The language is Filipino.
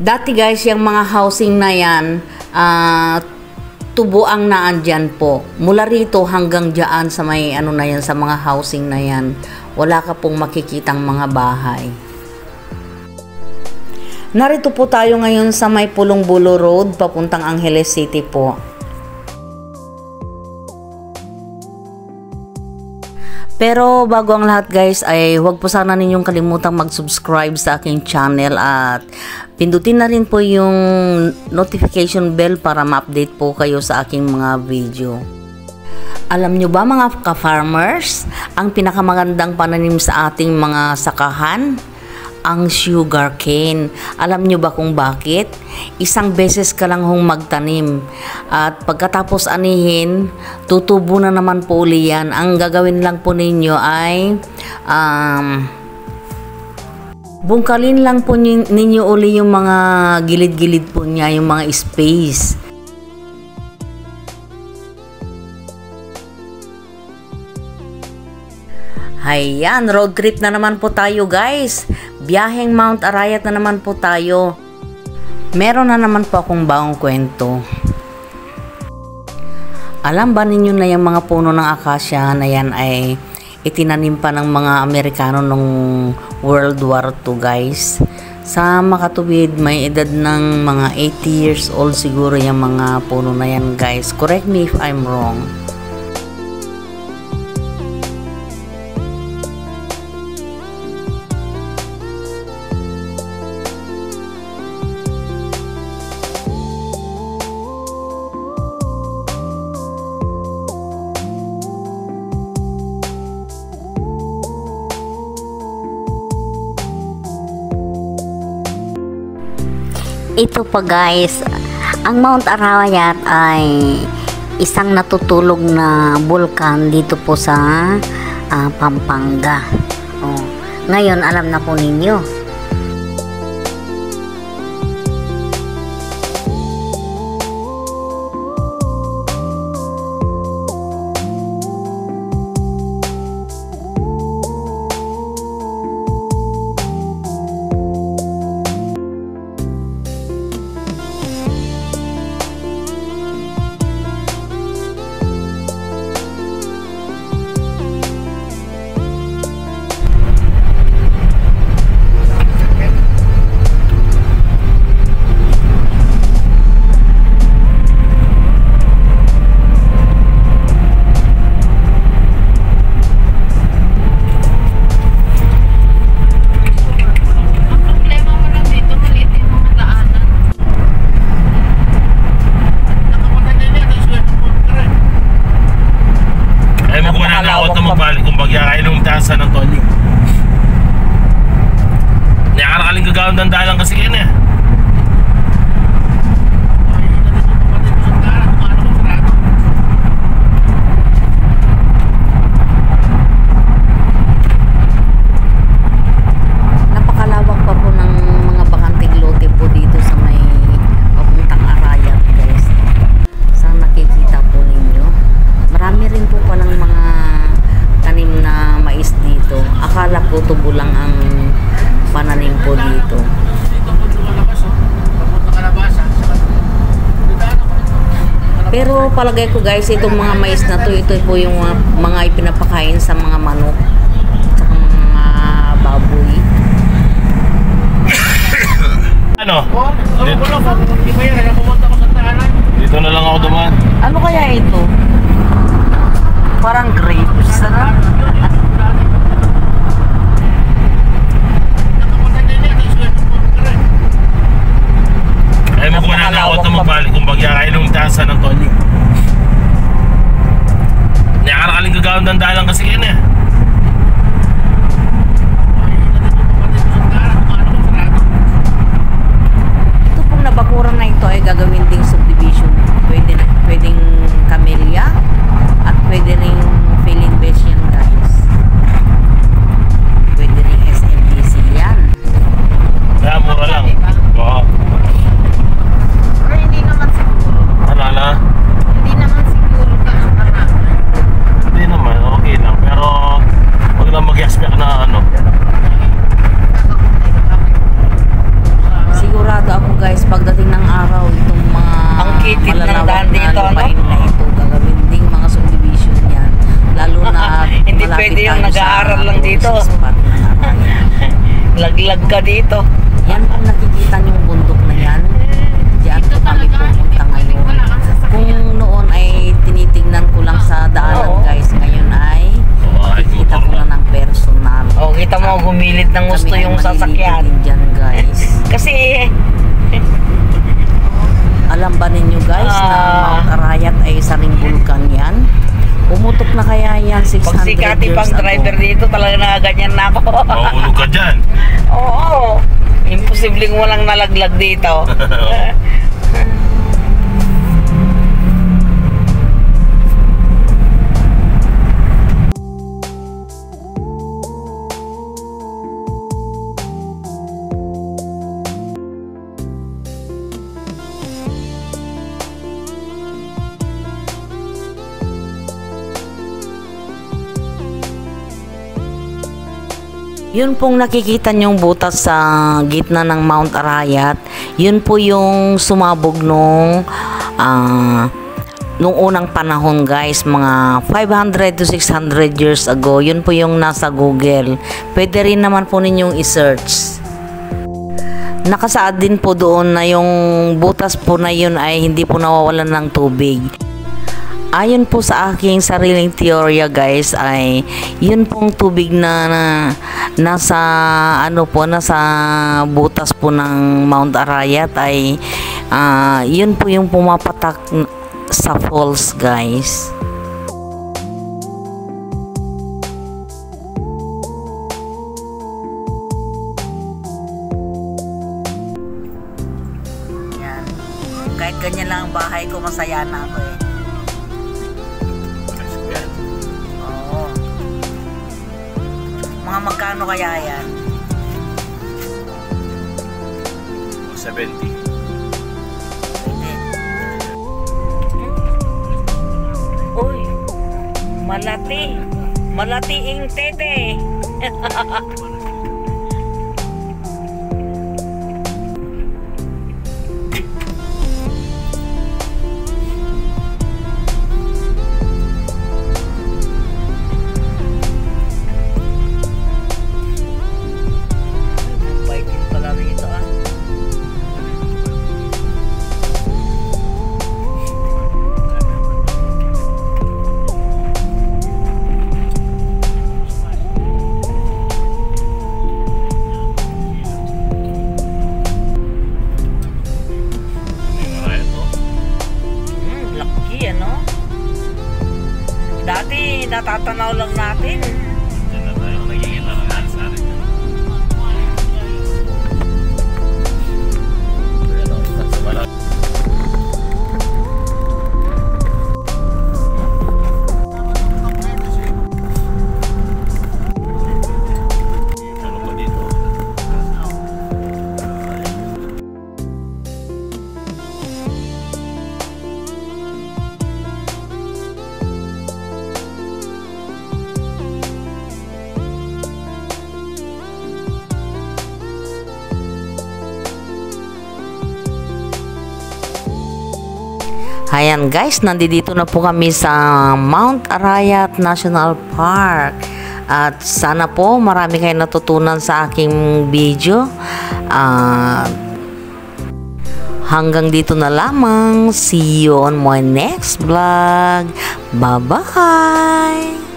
Dati guys, yung mga housing na yan, tubo ang naandyan po. Mula rito hanggang dyan sa may ano na yan, sa mga housing na yan, wala ka pong makikitang mga bahay. Narito po tayo ngayon sa may Pulong Bulo Road, papuntang Angeles City po. Pero bago ang lahat guys, ay huwag po sana ninyong kalimutang mag-subscribe sa aking channel at pindutin na rin po yung notification bell para ma-update po kayo sa aking mga video. Alam nyo ba mga ka-farmers, ang pinakamagandang pananim sa ating mga sakahan? Ang sugar cane. Alam nyo ba kung bakit? Isang beses ka lang hong magtanim at pagkatapos anihin, tutubo na naman po uli yan. Ang gagawin lang po ninyo ay bungkalin lang po ninyo uli yung mga gilid-gilid po niya, yung mga space. Ayan, road trip na naman po tayo guys. Biyaheng Mount Arayat na naman po tayo. Meron na naman po akong bagong kwento. Alam ba ninyo na yung mga puno ng akasya na yan ay itinanim pa ng mga Amerikano nung World War II guys? Sa makatuwid, may edad ng mga 80 years old siguro yung mga puno na yan guys. Correct me if I'm wrong. Ito pa guys, ang Mount Arayat ay isang natutulog na bulkan dito po sa Pampanga. Ngayon alam na po ninyo. San Antonio. Nakakaling gagawin ng dalang kasi yan eh. Napakalawak pa po ng mga bakanting lote po dito sa may papuntang Arayat guys. Sa nakikita po ninyo, marami rin po palang mga tanim na mais dito. Akala ko tubo lang ang pananim po dito. Pero palagay ko guys, itong mga mais na to, ito po yung mga ipinapakain sa mga manok at mga baboy. Ano? Dito na lang ako dumaan. Ano kaya ito? Parang grapes, ano? Ay mo kung nanakot na magbalik kung bagya kayo nung San Antonio. Nakakaling gagawin ng dalang kasi yan eh. Ito pong nabakuran na ito ay gagawin ding subdivision. Pwedeng camellia at pwede ring filling base yan guys. guys, pagdating ng araw, itong mga Ang kitid ng malalawak daan dito, na lupain ano? na ito, gagawin ding mga subdivision yan. Lalo na Hindi malapit pwede yung tayo nag-aaral sa lang dito. tourist spot ng Arayan. Laglag ka dito. Yan po nakikita yung bundok na yan. Diyan po kami pupunta ngayon. Kung noon ay tinitingnan ko lang sa daanan Oo. guys, ngayon ay nakikita ko na ng personal. Oh, kita mo gumilid ng gusto Kami ay yung sasakyan. maliliit din dyan guys. Kasi Alam ba ninyo guys na Mount Arayat ay isa ring bulkan yan? Pumutok na kaya yan 600 pag si Kati years pang ago. driver dito, talaga nakaganyan na ako. Mahulog ka dyan. Oo. Imposibleng walang nalaglag dito. Yun pong nakikita nyong butas sa gitna ng Mount Arayat, yun po yung sumabog nung unang panahon guys, mga 500 to 600 years ago. Yun po yung nasa Google. Pwede rin naman po ninyong i-search. Nakasaad din po doon na yung butas po na yun ay hindi po nawawalan ng tubig. Ayon po sa aking sariling teorya guys, ay yun pong tubig na nasa nasa butas po ng Mount Arayat ay yun po yung pumapatak sa falls guys. Yan. Kahit ganyan lang ang bahay ko, masaya na ako eh. Oo. Mga magkano kaya yan? 70. Hindi. Uy, malati. Malatiing tete. Baikin pala rito ah. Laki ano? Dati natatanaw lang natin. Diyan na tayo nagiging larangan sa atin. Sa balat. Ano pa dito? Ayan guys, nandito na po kami sa Mount Arayat National Park. At sana po marami kayong natutunan sa aking video. Hanggang dito na lamang. See you on my next vlog. Bye-bye!